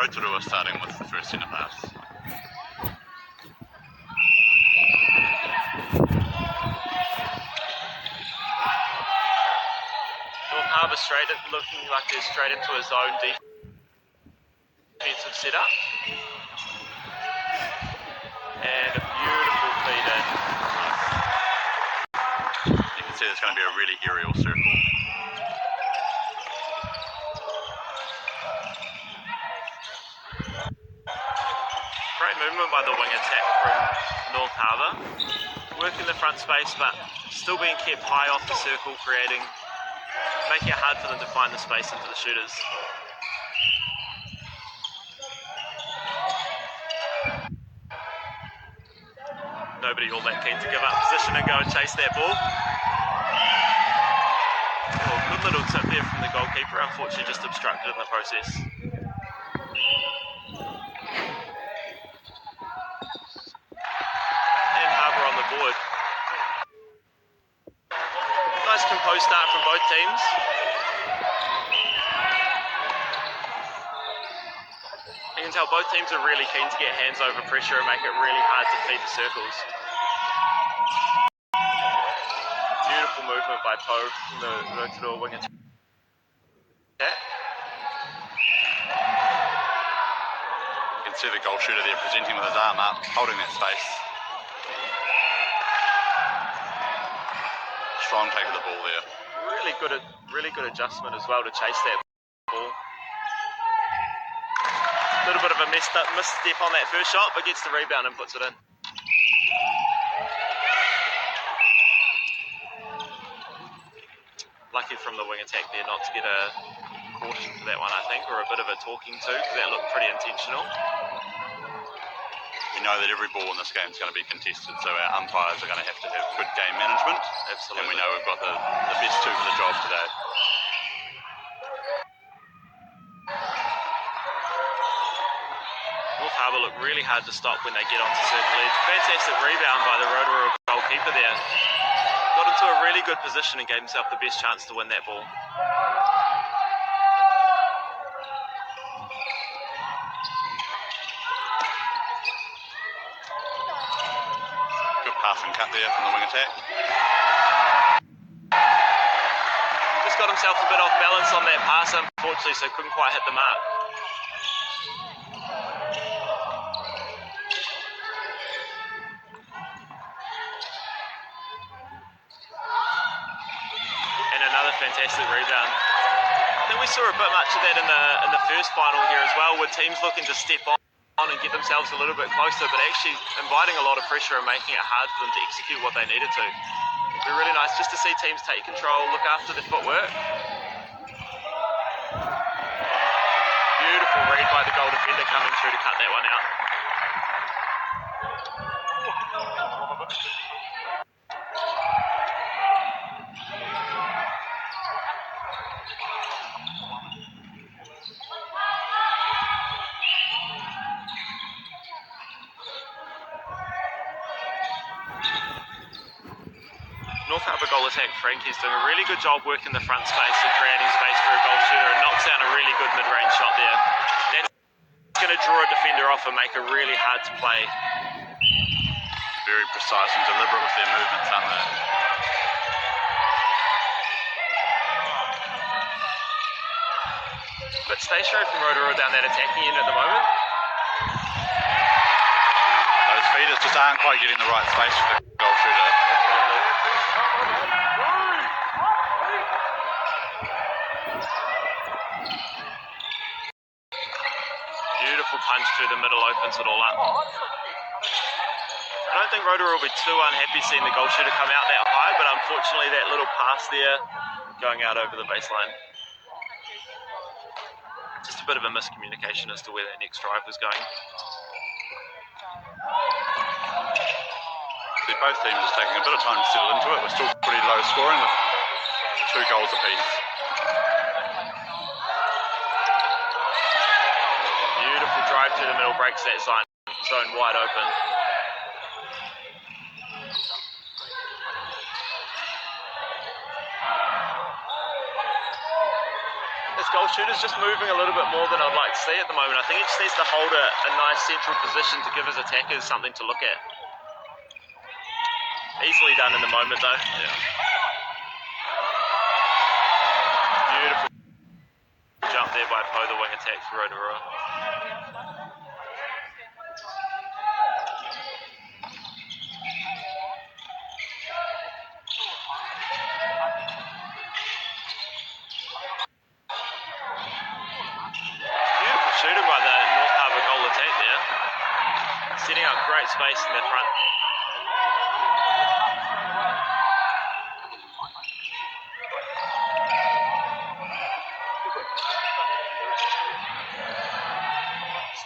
Rotorua starting with the first centre pass. North Harbour looking like they're straight into a zone defensive setup. And a beautiful feed in. You can see there's going to be a really aerial circle. Great movement by the wing attack from North Harbour. Working the front space, but still being kept high off the circle, making it hard for them to find the space into the shooters. Nobody all that keen to give up position and go and chase that ball. Oh, good little tip there from the goalkeeper, unfortunately just obstructed in the process. And Harbour on the board. Nice composed start from both teams. You can tell both teams are really keen to get hands over pressure and make it really hard to feed the circles. Beautiful movement by Poe from the Rotorua wing attack. You can see the goal shooter there presenting with his arm up, holding that space. Strong take of the ball there. Really good adjustment as well to chase that ball. A little bit of a misstep on that first shot, but gets the rebound and puts it in. Lucky from the wing attack there not to get a caution for that one, I think, or a bit of a talking to, because that looked pretty intentional. We know that every ball in this game is going to be contested, so our umpires are going to have good game management. Absolutely. And we know we've got the best two for the job today. North Harbour look really hard to stop when they get onto circle edge. Fantastic rebound by the Rotorua goalkeeper there. Got into a really good position and gave himself the best chance to win that ball. Good pass and cut there from the wing attack. Just got himself a bit off balance on that pass, unfortunately, so couldn't quite hit the mark. Fantastic rebound. I think we saw a bit much of that in the first final here as well, with teams looking to step on and get themselves a little bit closer, but actually inviting a lot of pressure and making it hard for them to execute what they needed to. It'd be really nice just to see teams take control, look after their footwork. Beautiful read by the goal defender coming through to cut that one out. North Harbour goal attack, Frankie's doing a really good job working the front space and creating space for a goal shooter, and knocks down a really good mid-range shot there. That's going to draw a defender off and make it really hard to play. Very precise and deliberate with their movements, aren't they? But stationary from Rotorua down that attacking end at the moment. Those feeders just aren't quite getting the right space for the goal shooter. Beautiful punch through the middle, opens it all up. I don't think Rotorua will be too unhappy seeing the goal shooter come out that high, but unfortunately that little pass there going out over the baseline. Just a bit of a miscommunication as to where that next drive was going. See, both teams are taking a bit of time to settle into it. We're still pretty low scoring with 2 goals apiece. Beautiful drive through the middle, breaks that zone wide open. This goal goal shooter's just moving a little bit more than I'd like to see at the moment. I think he just needs to hold a nice central position to give his attackers something to look at. Easily done in the moment though. Yeah. Beautiful jump there by Po, the wing attack for Rotorua. Beautiful shooting by the North Harbour goal attack there. Setting up great space in their front.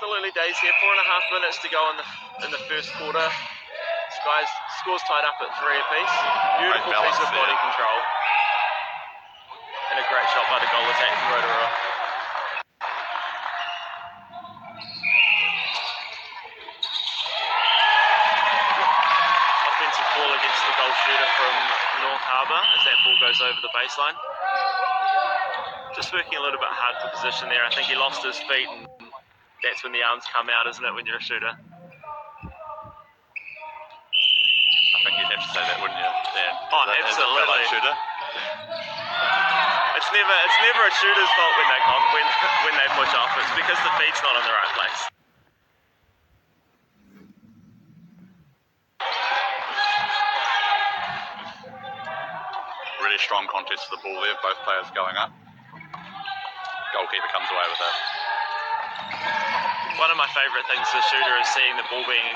Still early days here, 4.5 minutes to go in the first quarter. Scores tied up at 3 apiece. Beautiful piece of body control. And a great shot by the goal attack from Rotorua. Offensive ball against the goal shooter from North Harbour as that ball goes over the baseline. Just working a little bit hard for position there. I think he lost his feet, and that's when the arms come out, isn't it, when you're a shooter? I think you'd have to say that, wouldn't you? Dan? Oh, absolutely. As a shooter. It's never a shooter's fault when they push off. It's because the feet's not in the right place. Really strong contest for the ball there, both players going up. Goalkeeper comes away with it. One of my favourite things as a shooter is seeing the ball being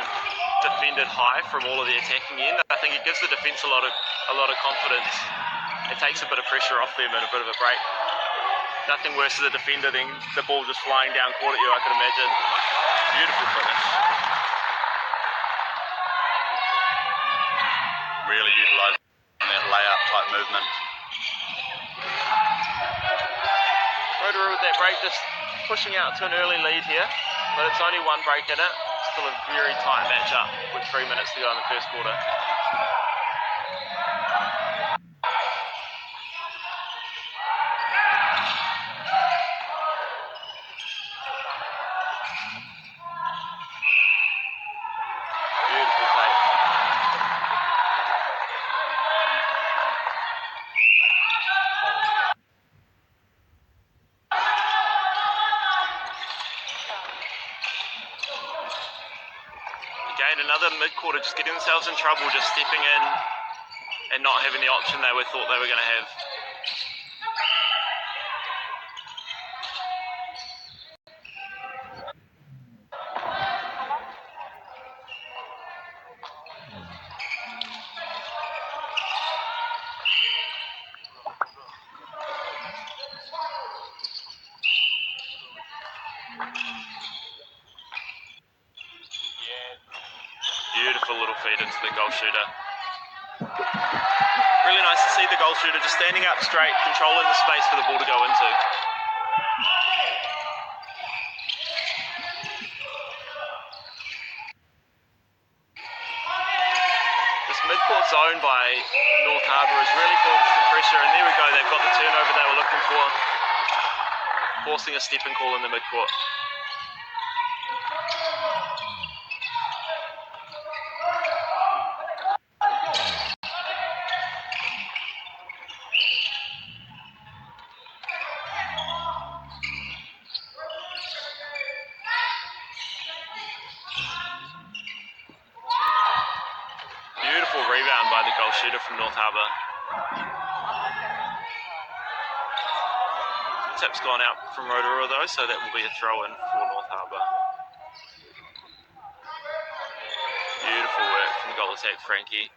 defended high from all of the attacking end. I think it gives the defence a lot of confidence. It takes a bit of pressure off them and a bit of a break. Nothing worse as a defender than the ball just flying down court at you, I can imagine. Beautiful finish. Really utilising that layup type movement. Rotorua with that break just pushing out to an early lead here, but it's only one break in it. Still a very tight match-up with 3 minutes to go in the first quarter. Beautiful play. Again, another mid-quarter just getting themselves in trouble, just stepping in and not having the option they thought they were going to have. Beautiful little feed into the goal shooter. Really nice to see the goal shooter just standing up straight, controlling the space for the ball to go into. This mid-court zone by North Harbour is really forcing some pressure, and there we go, they've got the turnover they were looking for, forcing a stepping call in the mid-court. Beautiful rebound by the goal shooter from North Harbour. Tip's gone out from Rotorua though, so that will be a throw-in for North Harbour. Beautiful work from the goal attack, Frankie.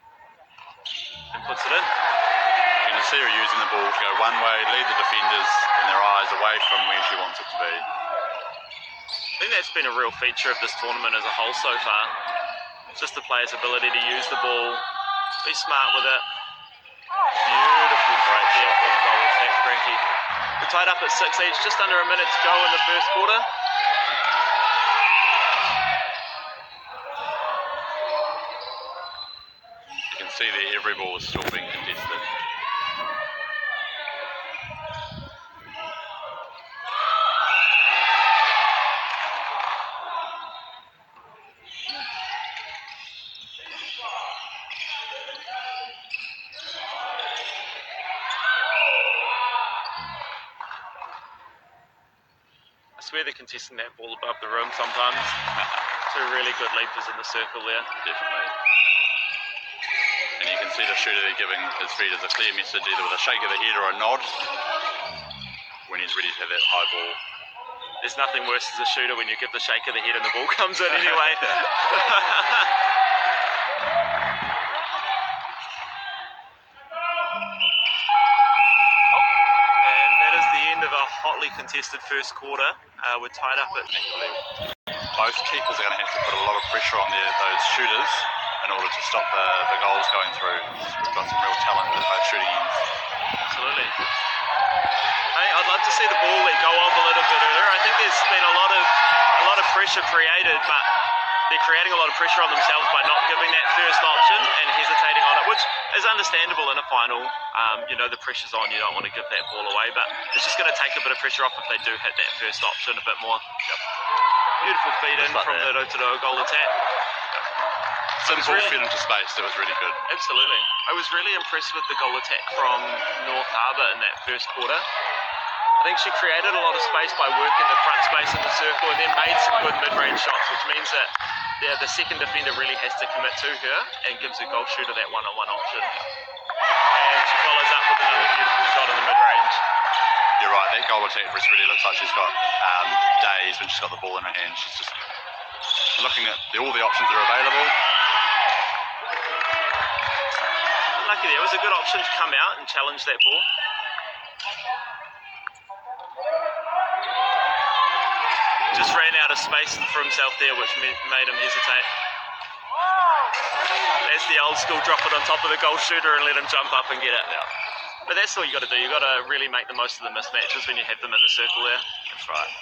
And puts it in. You can see her using the ball to go one way, lead the defenders and their eyes away from where she wants it to be. I think that's been a real feature of this tournament as a whole so far. Just the players' ability to use the ball, be smart with it. Beautiful break there from the goal attack, Frankie. We're tied up at 6 each, just under a minute to go in the first quarter. You can see that every ball is still being contested. contesting that ball above the rim sometimes. Two really good leapers in the circle there. Definitely. And you can see the shooter there giving his feeders a clear message, either with a shake of the head or a nod, when he's ready to have that high ball. There's nothing worse as a shooter when you give the shake of the head and the ball comes in anyway. And that is the end of a hotly contested first quarter. We're tied up at... Both keepers are going to have to put a lot of pressure on those shooters in order to stop the goals going through. We've got some real talent at both shooting ends. Absolutely. Hey, I'd love to see the ball let go off a little bit earlier. I think there's been a lot of pressure created, but they're creating a lot of pressure on themselves by not giving that first option and hesitating on it, which is understandable in a final. The pressure's on, you don't want to give that ball away, but it's just going to take a bit of pressure off if they do hit that first option a bit more. Yep. Beautiful feed in from the Rotorua goal attack. Simple feed into space, that was really good. Absolutely. I was really impressed with the goal attack from North Harbour in that first quarter. I think she created a lot of space by working the front space in the circle and then made some good mid-range shots, which means that the second defender really has to commit to her and gives her goal shooter that one-on-one option. And she follows up with another beautiful shot in the mid-range. You're right, that goal attack really looks like she's got days when she's got the ball in her hand. She's just looking at all the options that are available. Lucky there was a good option to come out and challenge that ball. Just ran out of space for himself there, which made him hesitate. That's the old school, drop it on top of the goal shooter and let him jump up and get it. Yeah. But that's all you got to do. You got to really make the most of the mismatches when you have them in the circle there. That's right.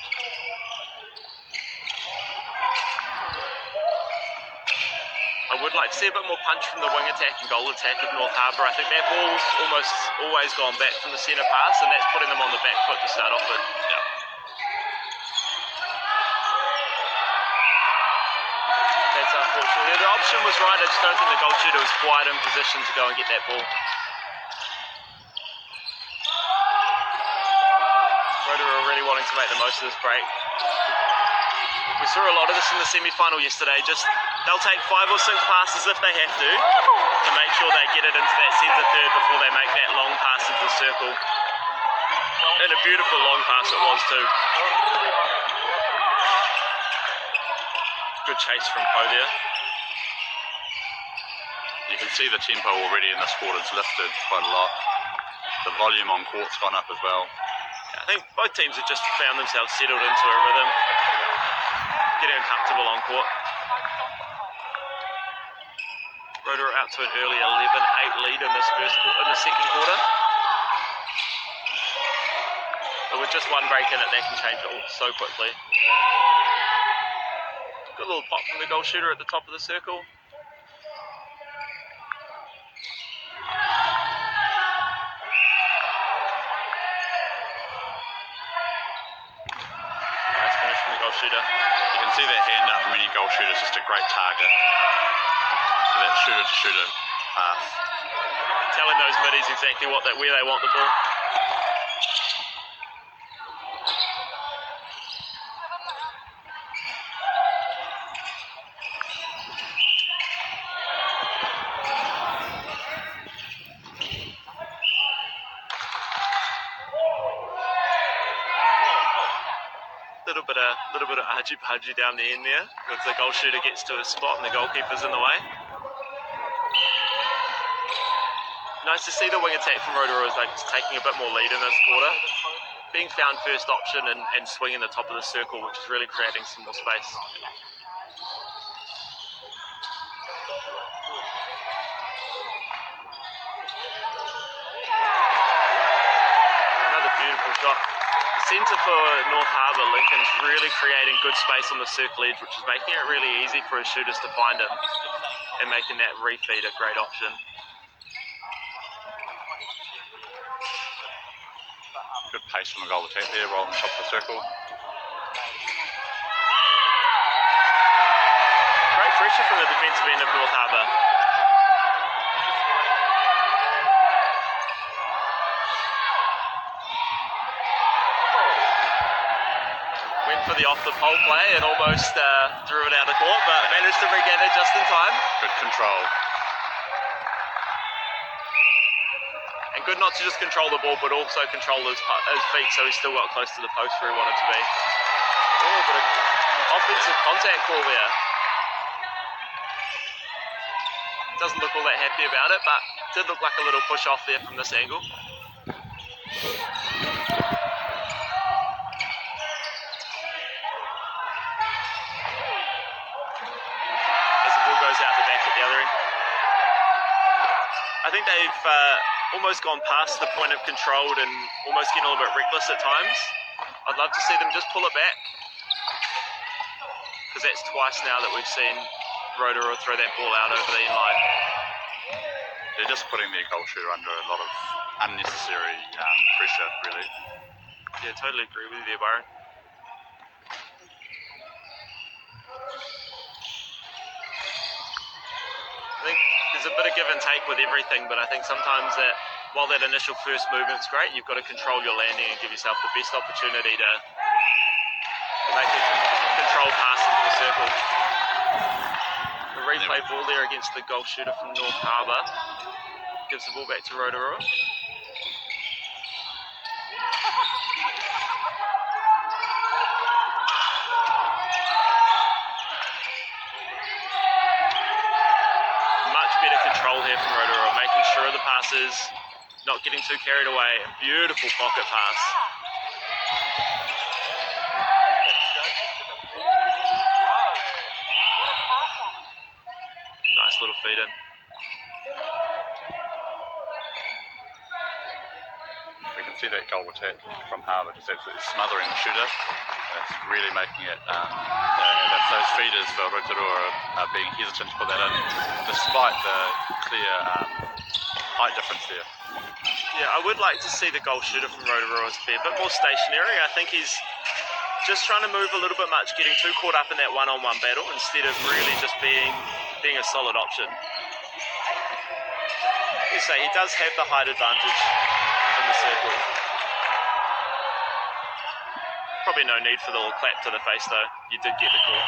I would like to see a bit more punch from the wing attack and goal attack of North Harbour. I think that ball's almost always gone back from the centre pass, and that's putting them on the back foot to start off with. Yeah. That's unfortunate. The option was right. I just don't think the goal shooter was quite in position to go and get that ball. Rotorua are really wanting to make the most of this break. We saw a lot of this in the semi-final yesterday. They'll take 5 or 6 passes if they have to make sure they get it into that centre third before they make that long pass into the circle. And a beautiful long pass it was too. Good chase from Poe there. You can see the tempo already in this quarter's lifted quite a lot. The volume on court's gone up as well. I think both teams have just found themselves settled into a rhythm, getting comfortable on court. Rotorua out to an early 11-8 lead in the second quarter. But with just one break in it, they can change it all so quickly. Good little pop from the goal shooter at the top of the circle. Nice finish from the goal shooter. You can see that hand up from any goal shooter is just a great target for that shooter-to-shooter pass. Telling those middies exactly where they want the ball. Little bit of argy-bargy down the end there, because the goal shooter gets to his spot and the goalkeeper's in the way. Nice to see the wing attack from Rotorua is taking a bit more lead in this quarter. Being found first option and swinging the top of the circle, which is really creating some more space. Another beautiful shot. Centre for North Harbour, Lincoln's really creating good space on the circle edge, which is making it really easy for his shooters to find him and making that refeed a great option. Good pace from the goal attack there, rolling the top of the circle. Great pressure from the defensive end of North Harbour. for the off-the-pole play and almost threw it out of court, but managed to regather just in time. Good control. And good not to just control the ball, but also control his feet, so he still got close to the post where he wanted to be. Oh, but an offensive contact call there. Doesn't look all that happy about it, but did look like a little push off there from this angle. As the ball goes out the back at the other end. I think they've almost gone past the point of controlled and almost getting a little bit reckless at times. I'd love to see them just pull it back, because that's twice now that we've seen Rotorua throw that ball out over the end line. They're just putting their goal shooter under a lot of unnecessary pressure, really. Yeah, totally agree with you there, Byron. I think there's a bit of give and take with everything, but I think sometimes that while that initial first movement's great, you've got to control your landing and give yourself the best opportunity to make a controlled pass into the circle. The replay ball there against the goal shooter from North Harbour. Gives the ball back to Rotorua. Much better control here from Rotorua, making sure the passes, not getting too carried away. Beautiful pocket pass. Nice little feed in. We can see that goal attack from Harbour just absolutely smothering the shooter. It's really making it, those feeders for Rotorua are being hesitant to put that in, despite the clear height difference there. Yeah, I would like to see the goal shooter from Rotorua be a bit more stationary. I think he's just trying to move a little bit much, getting too caught up in that one-on-one battle instead of really just being a solid option. You say he does have the height advantage in the circle. Probably no need for the little clap to the face though. You did get the call.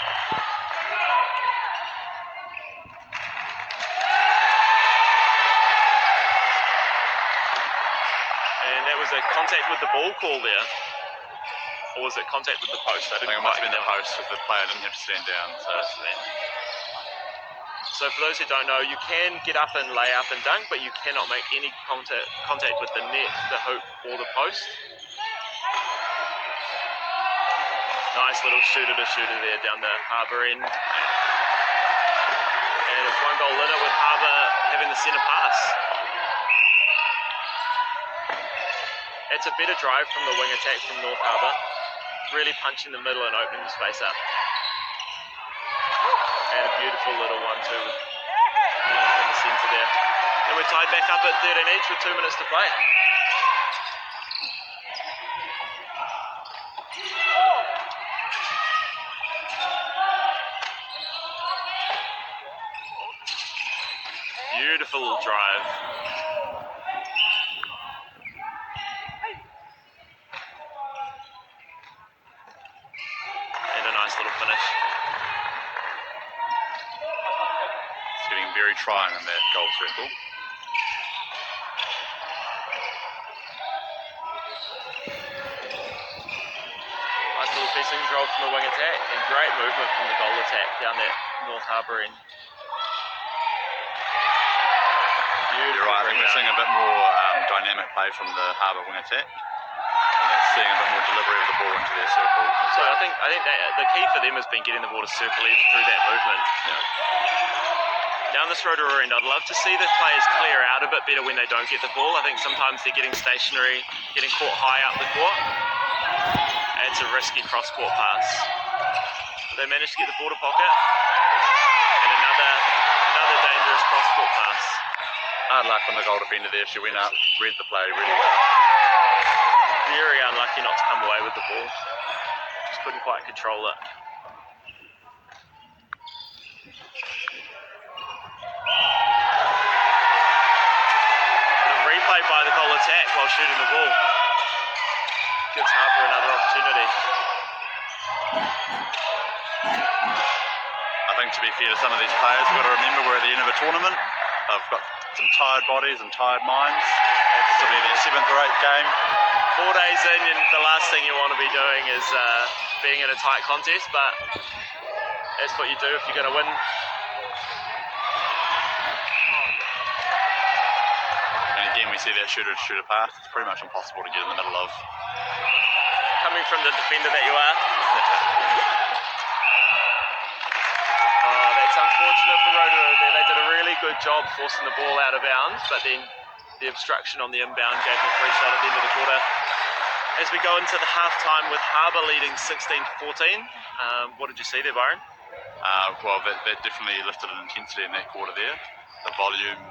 And that was a contact with the ball call there. Or was it contact with the post? I think it must have been the post because the player didn't have to stand down. So for those who don't know, you can get up and lay up and dunk, but you cannot make any contact with the net, the hoop, or the post. Nice little shooter-to-shooter there down the Harbour end. And it's one goal in it with Harbour having the centre pass. It's a better drive from the wing attack from North Harbour. Really punching the middle and opening the space up. And a beautiful little 1-2 in the centre there. And we're tied back up at 13 each with 2 minutes to play. Beautiful little drive. And a nice little finish. It's getting very trying in that goal circle. Nice little piece of control from the wing attack and great movement from the goal attack down that North Harbour end. You're right, I think we're seeing a bit more dynamic play from the Harbour wing attack. And they're seeing a bit more delivery of the ball into their circle. So I think that the key for them has been getting the ball to circulate through that movement. Yeah. Down this Rotorua end, I'd love to see the players clear out a bit better when they don't get the ball. I think sometimes they're getting stationary, getting caught high up the court. It's a risky cross-court pass. But they managed to get the ball to pocket. And another dangerous cross-court pass. Hard luck on the goal defender there. She went up, read the play really well. Very unlucky not to come away with the ball. Just couldn't quite control it. And a replay by the goal attack while shooting the ball. Gives Harbour another opportunity. I think to be fair to some of these players, we've got to remember we're at the end of a tournament. They've got some tired bodies and tired minds. This will be their 7th or 8th game. 4 days in, and the last thing you want to be doing is being in a tight contest, but that's what you do if you're going to win. And again, we see that shooter-to-shooter pass. It's pretty much impossible to get in the middle of. Coming from the defender that you are. That's unfortunate for Rotorua there. They did a really good job forcing the ball out of bounds, but then the obstruction on the inbound gave them a free shot at the end of the quarter. As we go into the half-time with Harbour leading 16-14, what did you see there, Byron? Well, that definitely lifted an intensity in that quarter there. The volume